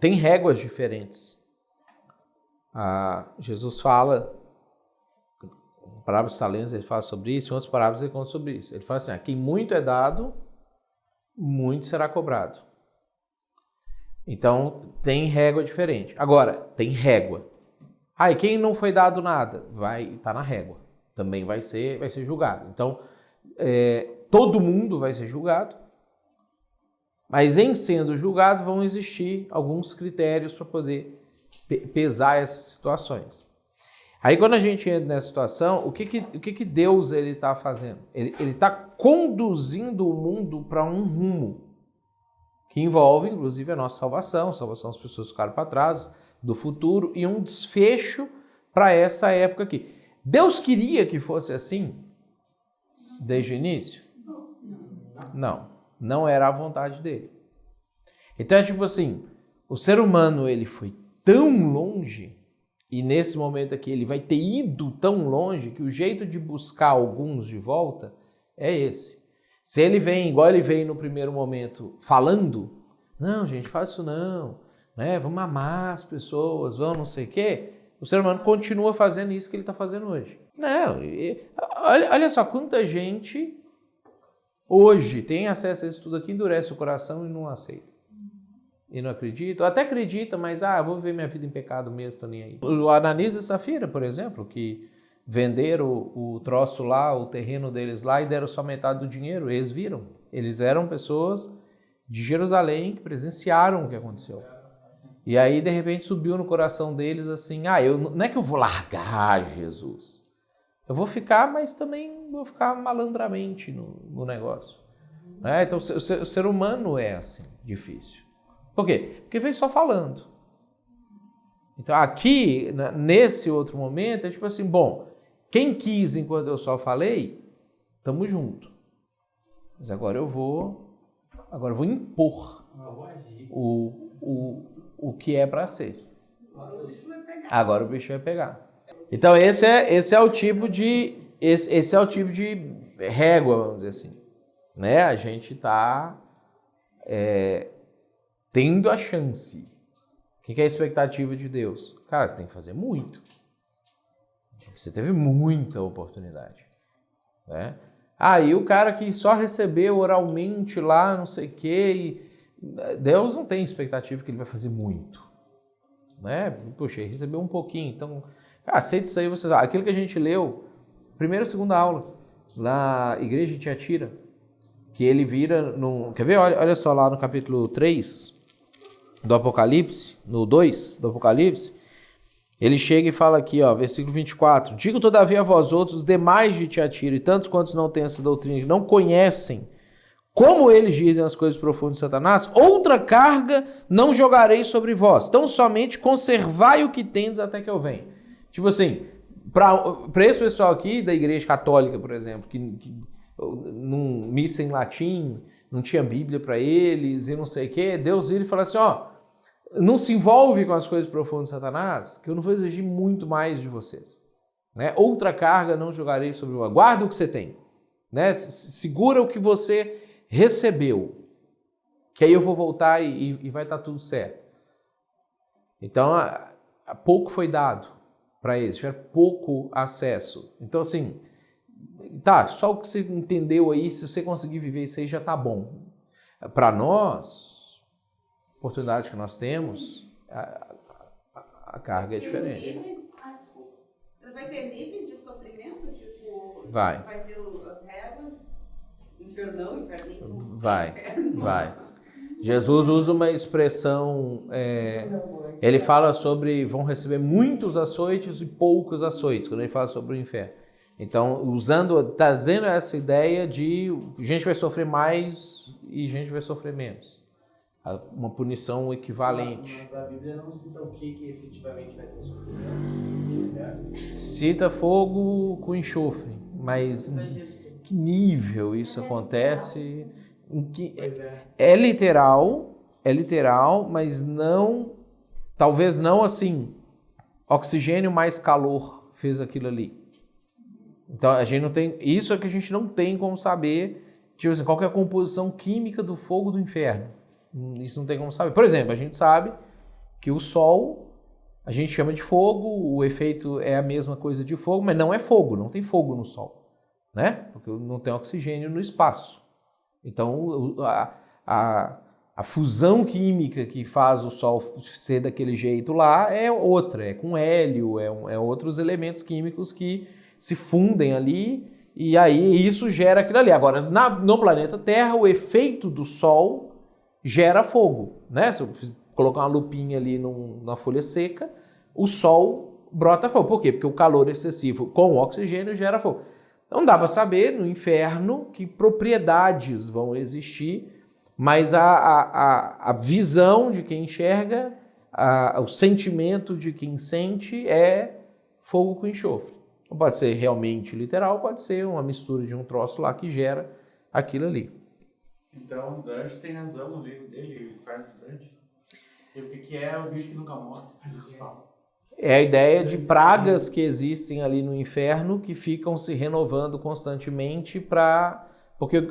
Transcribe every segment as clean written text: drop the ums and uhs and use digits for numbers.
tem réguas diferentes. Jesus fala, em parábolas de talentos ele fala sobre isso, em outras parábolas ele conta sobre isso. Ele fala assim, quem muito é dado, muito será cobrado. Então, tem régua diferente. Agora, tem régua. E quem não foi dado nada, vai estar na régua. Também vai ser julgado. Então, todo mundo vai ser julgado, mas em sendo julgado vão existir alguns critérios para poder pesar essas situações. Aí quando a gente entra nessa situação, o que Deus está fazendo? Ele está conduzindo o mundo para um rumo que envolve, inclusive, a nossa salvação das pessoas que ficaram para trás, do futuro, e um desfecho para essa época aqui. Deus queria que fosse assim desde o início? Não era a vontade dele. Então é tipo assim, o ser humano ele foi tão longe, e nesse momento aqui ele vai ter ido tão longe, que o jeito de buscar alguns de volta é esse. Se ele vem, igual ele veio no primeiro momento, falando, não, gente, faz isso não, né? Vamos amar as pessoas, vamos não sei o quê, o ser humano continua fazendo isso que ele está fazendo hoje. Não, olha só, quanta gente hoje tem acesso a isso tudo aqui, endurece o coração e não aceita. E não acredita, ou até acredita, mas vou viver minha vida em pecado mesmo, tô nem aí. O Ananias e Safira, por exemplo, que venderam o troço lá, o terreno deles lá, e deram só metade do dinheiro, eles viram. Eles eram pessoas de Jerusalém que presenciaram o que aconteceu. E aí, de repente, subiu no coração deles assim, não é que eu vou largar Jesus. Eu vou ficar, mas também vou ficar malandramente no negócio. Então, o ser humano é assim, difícil. Por quê? Porque veio só falando. Então, aqui, nesse outro momento, é tipo assim, bom, quem quis enquanto eu só falei, tamo junto. Mas agora eu vou impor o que é para ser. Agora o bicho vai pegar. Então, esse é o tipo de régua, vamos dizer assim. Né? A gente está tendo a chance. O que é a expectativa de Deus? Cara, tem que fazer muito. Você teve muita oportunidade. Né? E o cara que só recebeu oralmente lá, não sei o quê, Deus não tem expectativa que ele vai fazer muito. Né? Poxa, ele recebeu um pouquinho, então aceita isso aí, vocês. Aquilo que a gente leu, primeira e segunda aula, na igreja de Tiatira, que ele vira, quer ver? Olha só lá no capítulo 3 do Apocalipse, no 2 do Apocalipse, ele chega e fala aqui, versículo 24, digo todavia a vós outros, os demais de Tiatira, e tantos quantos não têm essa doutrina, que não conhecem, como eles dizem as coisas profundas de Satanás, outra carga não jogarei sobre vós, tão somente conservai o que tendes até que eu venha. Tipo assim, para esse pessoal aqui da igreja católica, por exemplo, que não missa em latim, não tinha Bíblia para eles e não sei o quê, Deus vira e fala assim, não se envolve com as coisas profundas de Satanás, que eu não vou exigir muito mais de vocês. Né? Outra carga não jogarei sobre vós. Guarda o que você tem. Né? Segura o que você recebeu, que aí eu vou voltar e vai estar tudo certo. Então, pouco foi dado para eles, tiveram pouco acesso. Então, assim, só o que você entendeu aí, se você conseguir viver isso aí, já tá bom. Para nós, a oportunidade que nós temos, a carga é diferente. Vai ter níveis de sofrimento? Tipo, vai ter as réguas, infernão, inferninho? Vai. Jesus usa uma expressão, ele fala sobre, vão receber muitos açoites e poucos açoites, quando ele fala sobre o inferno. Então, trazendo essa ideia de gente vai sofrer mais e gente vai sofrer menos. Uma punição equivalente. Mas a Bíblia não cita o que efetivamente vai ser sofrimento. Cita fogo com enxofre, mas em que nível isso acontece? É literal, mas não, talvez não assim, oxigênio mais calor fez aquilo ali. Então a gente não tem, isso é que a gente não tem como saber, tipo assim, qual que é a composição química do fogo do inferno. Isso não tem como saber. Por exemplo, a gente sabe que o Sol, a gente chama de fogo, o efeito é a mesma coisa de fogo, mas não é fogo, não tem fogo no Sol, né? Porque não tem oxigênio no espaço. Então, a fusão química que faz o Sol ser daquele jeito lá é outra, é com hélio, é outros elementos químicos que se fundem ali e aí isso gera aquilo ali. Agora, no planeta Terra, o efeito do Sol gera fogo, né? Se eu colocar uma lupinha ali na folha seca, o Sol brota fogo. Por quê? Porque o calor excessivo com o oxigênio gera fogo. Então dá para saber no inferno que propriedades vão existir, mas a visão de quem enxerga, o sentimento de quem sente é fogo com enxofre. Não pode ser realmente literal, pode ser uma mistura de um troço lá que gera aquilo ali. Então o Dante tem razão no livro dele, o Inferno de Dante. E o que é o bicho que nunca morre? É a ideia de pragas que existem ali no inferno que ficam se renovando constantemente para... Porque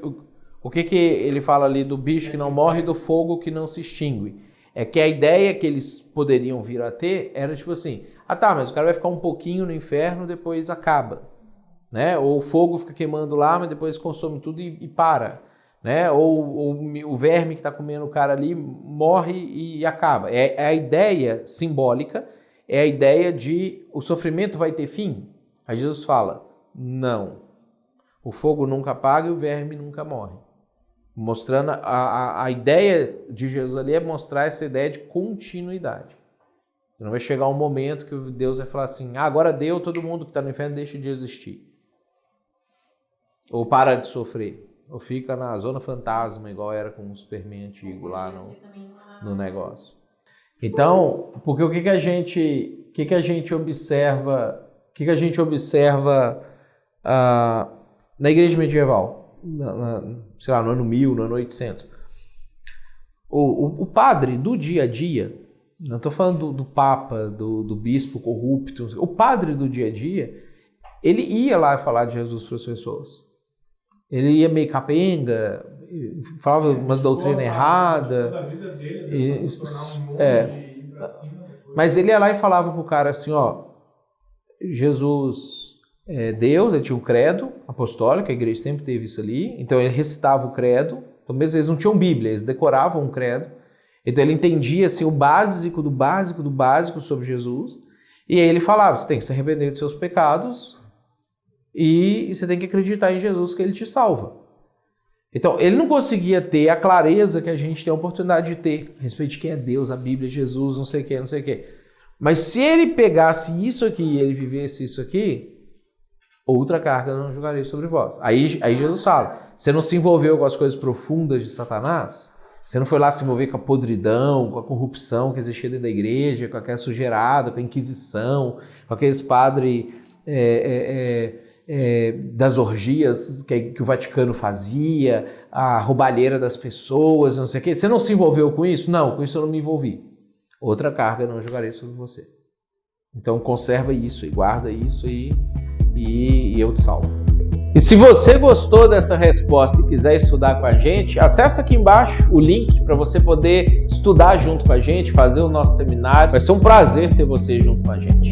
o que ele fala ali do bicho que não morre e do fogo que não se extingue? É que a ideia que eles poderiam vir a ter era tipo assim, mas o cara vai ficar um pouquinho no inferno, depois acaba, né? Ou o fogo fica queimando lá, mas depois consome tudo e para, né? Ou o verme que está comendo o cara ali morre e acaba. É a ideia simbólica, é a ideia de o sofrimento vai ter fim. Aí Jesus fala, não, o fogo nunca apaga e o verme nunca morre. Mostrando a ideia de Jesus ali é mostrar essa ideia de continuidade. Não vai chegar um momento que Deus vai falar assim, agora deu, todo mundo que está no inferno deixa de existir. Ou para de sofrer. Ou fica na zona fantasma, igual era com o Superman antigo lá no negócio. Então, porque o que a gente observa na igreja medieval, sei lá, no ano 1000, no ano 800, o padre do dia a dia, não estou falando do papa, do bispo corrupto, o padre do dia a dia, ele ia lá falar de Jesus para as pessoas. Ele ia meio capenga, falava umas doutrinas erradas. Mas ele ia lá e falava pro cara assim, Jesus é Deus, ele tinha um credo apostólico, a igreja sempre teve isso ali, então ele recitava o credo, então mesmo eles não tinham Bíblia, eles decoravam um credo, então ele entendia assim, o básico do básico do básico sobre Jesus, e aí ele falava, você tem que se arrepender dos seus pecados, e você tem que acreditar em Jesus que ele te salva. Então, ele não conseguia ter a clareza que a gente tem a oportunidade de ter a respeito de quem é Deus, a Bíblia, Jesus, não sei o que, não sei o que. Mas se ele pegasse isso aqui e ele vivesse isso aqui, outra carga não julgarei sobre vós. Aí Jesus fala, você não se envolveu com as coisas profundas de Satanás? Você não foi lá se envolver com a podridão, com a corrupção que existia dentro da igreja, com aquela sujeirada, com a Inquisição, com aqueles padres... das orgias que o Vaticano fazia, a roubalheira das pessoas, não sei o quê. Você não se envolveu com isso? Não, com isso eu não me envolvi. Outra carga não jogarei sobre você. Então conserva isso e guarda isso e eu te salvo. E se você gostou dessa resposta e quiser estudar com a gente, acessa aqui embaixo o link para você poder estudar junto com a gente, fazer o nosso seminário. Vai ser um prazer ter você junto com a gente.